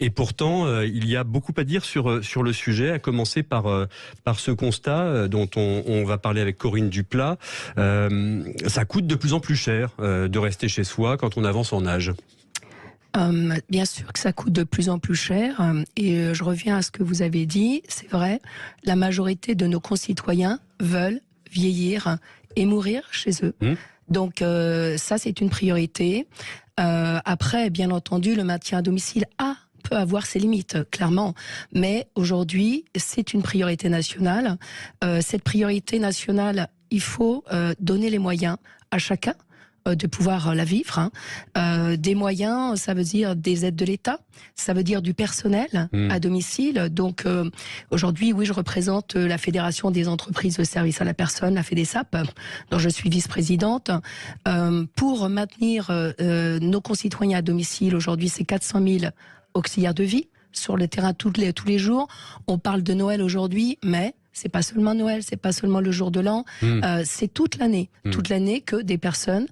Et pourtant, il y a beaucoup à dire sur le sujet, à commencer par ce constat dont on va parler avec Corinne Duplat. Ça coûte de plus en plus cher de rester chez soi quand on avance en âge. Bien sûr que ça coûte de plus en plus cher et je reviens à ce que vous avez dit, c'est vrai, la majorité de nos concitoyens veulent vieillir et mourir chez eux. Donc ça c'est une priorité. Après, bien entendu, le maintien à domicile peut avoir ses limites, clairement. Mais aujourd'hui, c'est une priorité nationale. Cette priorité nationale, il faut donner les moyens à chacun de pouvoir la vivre. Des moyens, ça veut dire des aides de l'État, ça veut dire du personnel à domicile. Donc aujourd'hui, oui, je représente la Fédération des entreprises de services à la personne, la FEDESAP, dont je suis vice-présidente. Pour maintenir nos concitoyens à domicile, aujourd'hui, c'est 400 000 auxiliaires de vie sur le terrain tous les jours. On parle de Noël aujourd'hui, mais c'est pas seulement Noël, c'est pas seulement le jour de l'an, c'est toute l'année que des personnes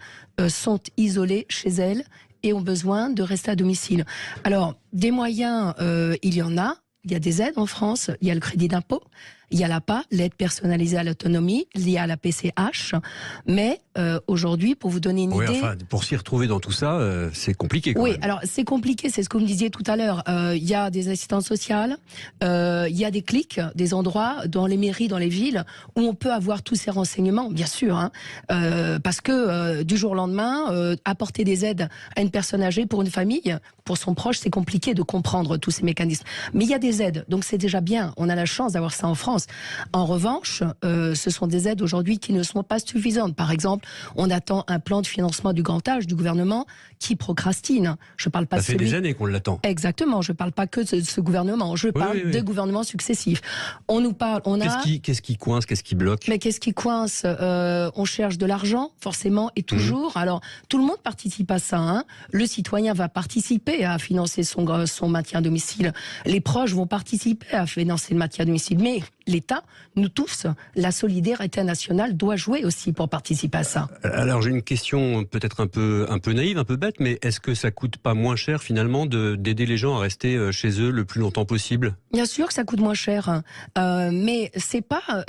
sont isolées chez elles et ont besoin de rester à domicile. Alors, des moyens, il y en a. Il y a des aides en France, il y a le crédit d'impôt, il y a l'APA, l'aide personnalisée à l'autonomie, liée à la PCH. Mais aujourd'hui, pour vous donner une idée... Enfin, pour s'y retrouver dans tout ça, c'est compliqué quand même. Alors c'est compliqué, c'est ce que vous me disiez tout à l'heure. Il y a des assistantes sociales, il y a des clics, des endroits dans les mairies, dans les villes, où on peut avoir tous ces renseignements, bien sûr. Parce que du jour au lendemain, apporter des aides à une personne âgée pour une famille, pour son proche, c'est compliqué de comprendre tous ces mécanismes. Mais il y a des aides, donc c'est déjà bien. On a la chance d'avoir ça en France. En revanche, ce sont des aides aujourd'hui qui ne sont pas suffisantes. Par exemple, on attend un plan de financement du grand âge du gouvernement qui procrastine. Je parle pas. Ça fait des années qu'on l'attend. Exactement. Je parle pas que de ce gouvernement. Je parle de gouvernements successifs. On nous parle. Qu'est-ce qui coince, qu'est-ce qui bloque? Mais qu'est-ce qui coince? On cherche de l'argent, forcément, et toujours. Alors, tout le monde participe à ça. Le citoyen va participer à financer son maintien à domicile. Les proches vont participer à financer le maintien à domicile. Mais l'État, nous tous, la solidarité nationale doit jouer aussi pour participer à ça. Alors j'ai une question peut-être un peu naïve, un peu bête, mais est-ce que ça coûte pas moins cher finalement d'aider les gens à rester chez eux le plus longtemps possible? Bien sûr que ça coûte moins cher, mais c'est pas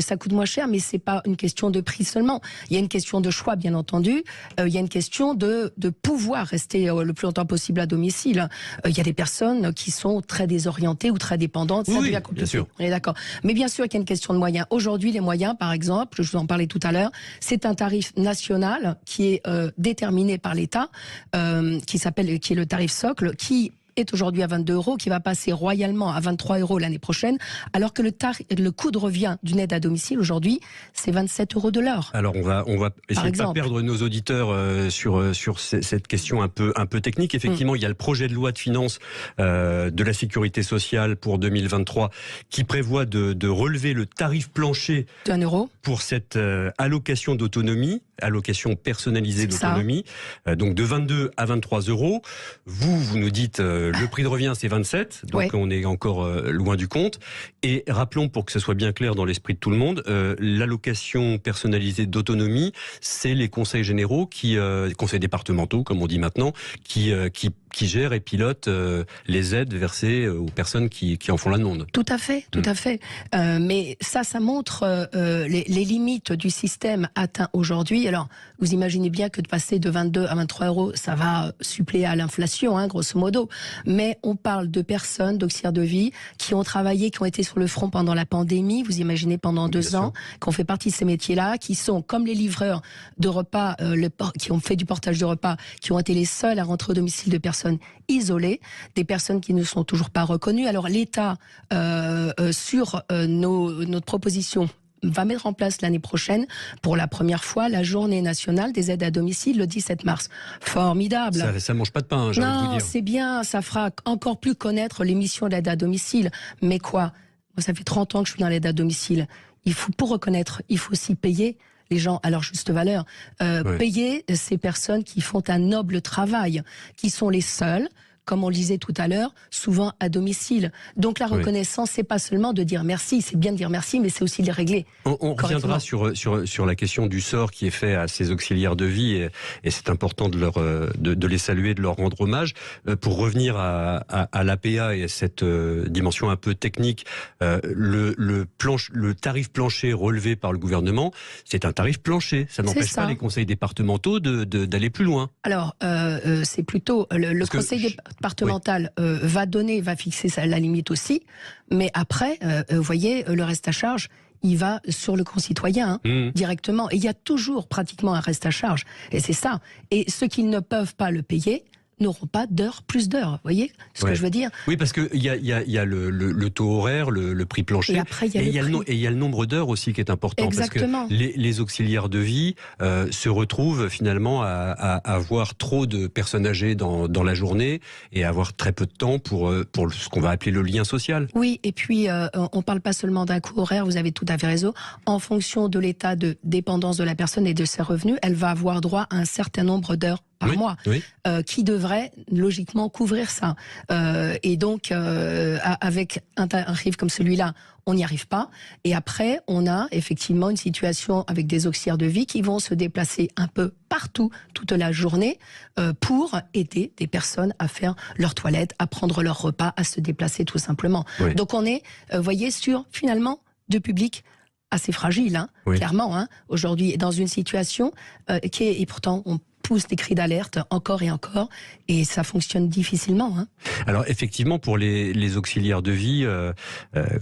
ça coûte moins cher, mais c'est pas une question de prix seulement. Il y a une question de choix, bien entendu. Il y a une question de pouvoir rester le plus longtemps possible à domicile. Il y a des personnes qui sont très désorientées ou très dépendantes. Ça devient compliqué. Bien sûr. On est d'accord. Mais bien sûr qu'il y a une question de moyens. Aujourd'hui, les moyens, par exemple, je vous en parlais tout à l'heure, c'est un tarif national qui est déterminé par l'État, qui est le tarif socle, qui est aujourd'hui à 22 €, qui va passer royalement à 23 € l'année prochaine, alors que le coût de revient d'une aide à domicile aujourd'hui, c'est 27 € de l'heure. Alors on va essayer de ne pas perdre nos auditeurs sur cette question un peu technique. Effectivement, il y a le projet de loi de finances de la sécurité sociale pour 2023 qui prévoit de relever le tarif plancher d'1 € pour cette allocation d'autonomie, allocation personnalisée d'autonomie, donc de 22 à 23 €. Vous nous dites le prix de revient c'est 27, donc on est encore loin du compte. Et rappelons, pour que ce soit bien clair dans l'esprit de tout le monde, l'allocation personnalisée d'autonomie, c'est les conseils généraux conseils départementaux comme on dit maintenant, qui gèrent et pilotent les aides versées aux personnes qui en font la demande. Tout à fait, tout à fait. Mais ça montre les limites du système atteint aujourd'hui. Alors, vous imaginez bien que de passer de 22 à 23 €, ça va suppléer à l'inflation, grosso modo. Mais on parle de personnes, d'auxiliaires de vie, qui ont travaillé, qui ont été sur le front pendant la pandémie, vous imaginez, pendant 2 ans, qui ont fait partie de ces métiers-là, qui sont comme les livreurs de repas, qui ont fait du portage de repas, qui ont été les seuls à rentrer au domicile de personnes isolées, des personnes qui ne sont toujours pas reconnues. Alors l'État, sur notre proposition, va mettre en place l'année prochaine, pour la première fois, la journée nationale des aides à domicile le 17 mars. Formidable. Ça mange pas de pain, j'ai envie de vous dire. Non, c'est bien, ça fera encore plus connaître les missions d'aide à domicile. Mais quoi? Moi, ça fait 30 ans que je suis dans l'aide à domicile. Pour reconnaître, il faut aussi payer les gens à leur juste valeur. Payer ces personnes qui font un noble travail, qui sont les seuls comme on le disait tout à l'heure, souvent à domicile. Donc la reconnaissance, c'est pas seulement de dire merci, c'est bien de dire merci, mais c'est aussi de les régler. On reviendra sur la question du sort qui est fait à ces auxiliaires de vie, et c'est important de les saluer, de leur rendre hommage. Pour revenir à l'APA et à cette dimension un peu technique, le tarif plancher relevé par le gouvernement, c'est un tarif plancher. Ça n'empêche pas les conseils départementaux d'aller plus loin. Alors, c'est plutôt le conseil départemental va fixer la limite aussi, mais après, vous voyez, le reste à charge, il va sur le concitoyen directement. Et il y a toujours pratiquement un reste à charge. Et c'est ça. Et ceux qui ne peuvent pas le payer n'auront pas plus d'heures. Vous voyez ce que je veux dire? Oui, parce qu'il y a le taux horaire, le prix plancher, et après, il y a le nombre d'heures aussi qui est important. Exactement. Parce que les auxiliaires de vie se retrouvent finalement à avoir trop de personnes âgées dans la journée et à avoir très peu de temps pour ce qu'on va appeler le lien social. Oui, et puis on ne parle pas seulement d'un coût horaire, vous avez tout à fait raison. En fonction de l'état de dépendance de la personne et de ses revenus, elle va avoir droit à un certain nombre d'heures par mois, qui devrait logiquement couvrir ça. Et donc, avec un tarif comme celui-là, on n'y arrive pas. Et après, on a effectivement une situation avec des auxiliaires de vie qui vont se déplacer un peu partout, toute la journée, pour aider des personnes à faire leur toilette, à prendre leur repas, à se déplacer tout simplement. Donc on est, voyez, sur finalement deux publics assez fragiles, clairement, aujourd'hui, dans une situation qui est, et pourtant, on pousse des cris d'alerte encore et encore, et ça fonctionne difficilement. Alors effectivement, pour les auxiliaires de vie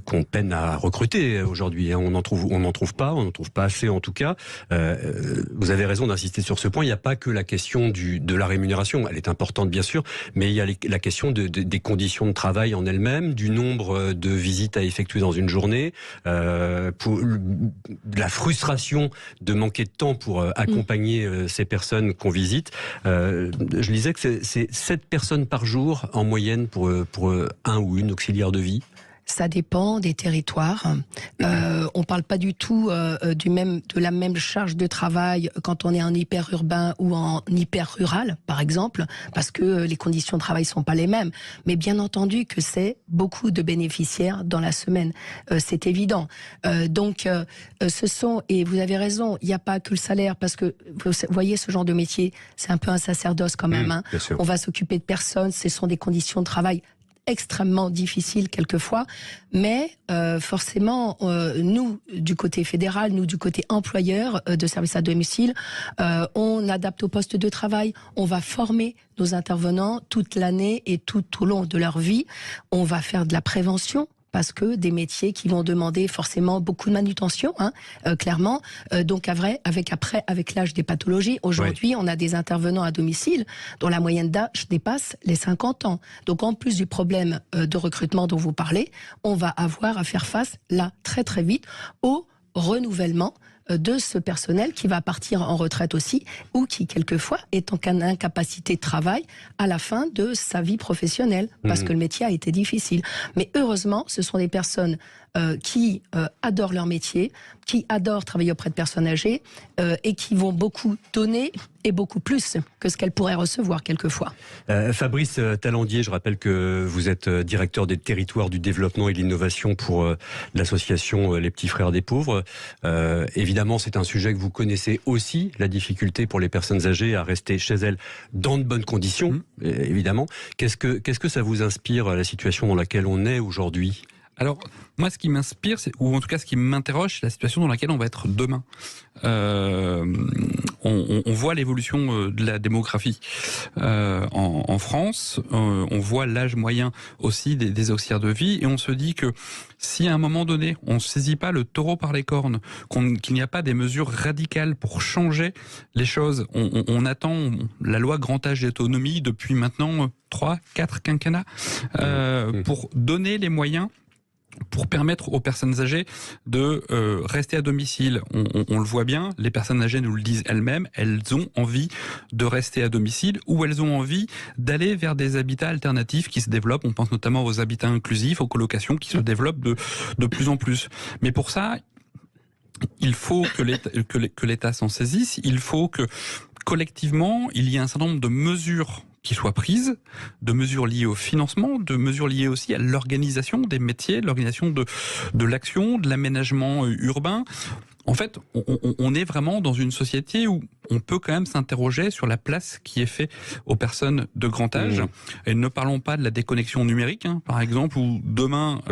qu'on peine à recruter aujourd'hui, on n'en trouve pas assez en tout cas. Vous avez raison d'insister sur ce point. Il n'y a pas que la question de la rémunération, elle est importante bien sûr, mais il y a la question des conditions de travail en elles-mêmes, du nombre de visites à effectuer dans une journée, pour la frustration de manquer de temps pour accompagner ces personnes qu'on visite. Je lisais que c'est 7 personnes par jour en moyenne pour un ou une auxiliaire de vie. Ça dépend des territoires. On ne parle pas du tout de la même charge de travail quand on est en hyper urbain ou en hyper rural, par exemple, parce que les conditions de travail sont pas les mêmes. Mais bien entendu que c'est beaucoup de bénéficiaires dans la semaine. C'est évident. Donc, et vous avez raison, il n'y a pas que le salaire, parce que vous voyez, ce genre de métier, c'est un peu un sacerdoce quand même. On va s'occuper de personnes, ce sont des conditions de travail extrêmement difficile quelquefois, mais forcément, nous, du côté fédéral, nous, du côté employeur de services à domicile, on adapte au poste de travail, on va former nos intervenants toute l'année et tout au long de leur vie, on va faire de la prévention, parce que des métiers qui vont demander forcément beaucoup de manutention, clairement. Donc avec l'âge des pathologies, aujourd'hui, on a des intervenants à domicile dont la moyenne d'âge dépasse les 50 ans. Donc en plus du problème de recrutement dont vous parlez, on va avoir à faire face là très très vite au renouvellement de ce personnel qui va partir en retraite aussi, ou qui quelquefois est en incapacité de travail à la fin de sa vie professionnelle, parce que le métier a été difficile. Mais heureusement, ce sont des personnes qui adorent leur métier, qui adorent travailler auprès de personnes âgées, et qui vont beaucoup donner, et beaucoup plus que ce qu'elles pourraient recevoir quelquefois. Fabrice Talandier, je rappelle que vous êtes directeur des territoires du développement et de l'innovation pour l'association Les Petits Frères des Pauvres. Évidemment, c'est un sujet que vous connaissez aussi, la difficulté pour les personnes âgées à rester chez elles dans de bonnes conditions, évidemment. Qu'est-ce que ça vous inspire, la situation dans laquelle on est aujourd'hui ? Alors, moi, ce qui m'inspire, ou en tout cas ce qui m'interroge, c'est la situation dans laquelle on va être demain. On voit l'évolution de la démographie en France, on voit l'âge moyen aussi des auxiliaires de vie, et on se dit que si à un moment donné, on ne saisit pas le taureau par les cornes, qu'il n'y a pas des mesures radicales pour changer les choses, on attend la loi grand âge et autonomie depuis maintenant 3-4 quinquennats pour donner les moyens pour permettre aux personnes âgées de rester à domicile. On le voit bien, les personnes âgées nous le disent elles-mêmes, elles ont envie de rester à domicile, ou elles ont envie d'aller vers des habitats alternatifs qui se développent. On pense notamment aux habitats inclusifs, aux colocations qui se développent de plus en plus. Mais pour ça, il faut que l'État s'en saisisse, il faut que collectivement, il y ait un certain nombre de mesures qui soient prises, de mesures liées au financement, de mesures liées aussi à l'organisation des métiers, l'organisation de l'action, de l'aménagement urbain. En fait, on est vraiment dans une société où on peut quand même s'interroger sur la place qui est faite aux personnes de grand âge. Et ne parlons pas de la déconnexion numérique, par exemple, où demain,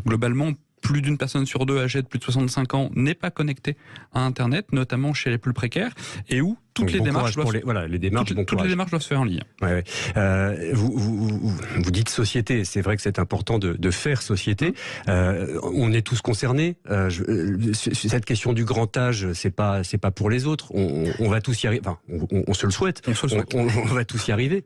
globalement, plus d'une personne sur deux âgée de plus de 65 ans n'est pas connectée à Internet, notamment chez les plus précaires, et où toutes les démarches doivent se faire en ligne. Vous dites société, c'est vrai que c'est important de faire société. On est tous concernés. Cette question du grand âge, c'est pas pour les autres. On va tous y arriver. Enfin, on se le souhaite. On va tous y arriver.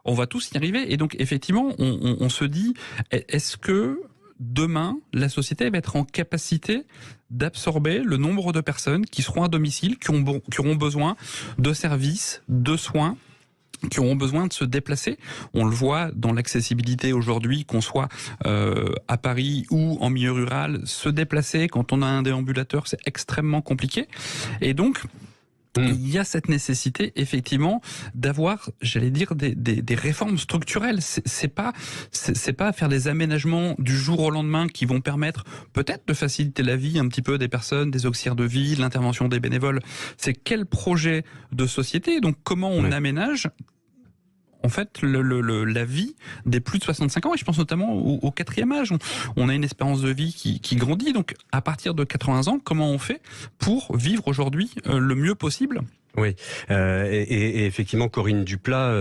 On va tous y arriver. Et donc, effectivement, on se dit, est-ce que demain, la société va être en capacité d'absorber le nombre de personnes qui seront à domicile, qui auront besoin de services, de soins, qui auront besoin de se déplacer. On le voit dans l'accessibilité aujourd'hui, qu'on soit à Paris ou en milieu rural, se déplacer quand on a un déambulateur, c'est extrêmement compliqué. Et donc, il y a cette nécessité, effectivement, d'avoir, j'allais dire, des réformes structurelles. C'est pas faire des aménagements du jour au lendemain qui vont permettre peut-être de faciliter la vie un petit peu des personnes, des auxiliaires de vie, l'intervention des bénévoles. C'est quel projet de société, donc comment on aménage en fait la vie des plus de 65 ans, et je pense notamment au 4e âge. On a une espérance de vie qui grandit, donc à partir de 80 ans, comment on fait pour vivre aujourd'hui le mieux possible ? Oui, et effectivement, Corinne Duplat,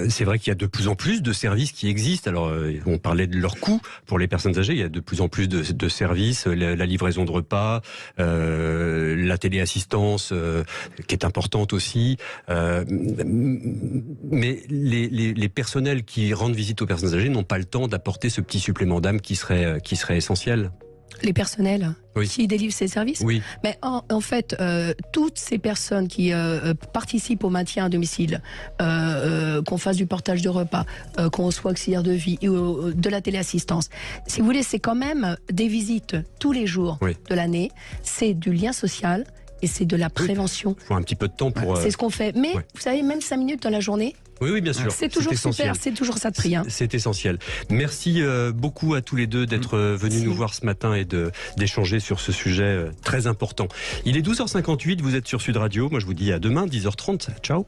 c'est vrai qu'il y a de plus en plus de services qui existent. Alors, on parlait de leur coût pour les personnes âgées. Il y a de plus en plus de services, la livraison de repas, la téléassistance, qui est importante aussi. Mais les personnels qui rendent visite aux personnes âgées n'ont pas le temps d'apporter ce petit supplément d'âme qui serait essentiel. Les personnels qui délivrent ces services. Oui. Mais en fait, toutes ces personnes qui participent au maintien à domicile, qu'on fasse du portage de repas, qu'on soit auxiliaire de vie, ou de la téléassistance, si vous voulez, c'est quand même des visites tous les jours de l'année. C'est du lien social et c'est de la prévention. Il faut un petit peu de temps pour... C'est ce qu'on fait. Mais vous savez, même 5 minutes dans la journée, oui, bien sûr. c'est toujours super, c'est toujours ça de prix. C'est essentiel. Merci beaucoup à tous les deux d'être venus nous voir ce matin et d'échanger sur ce sujet très important. Il est 12h58, vous êtes sur Sud Radio. Moi, je vous dis à demain, 10h30. Ciao.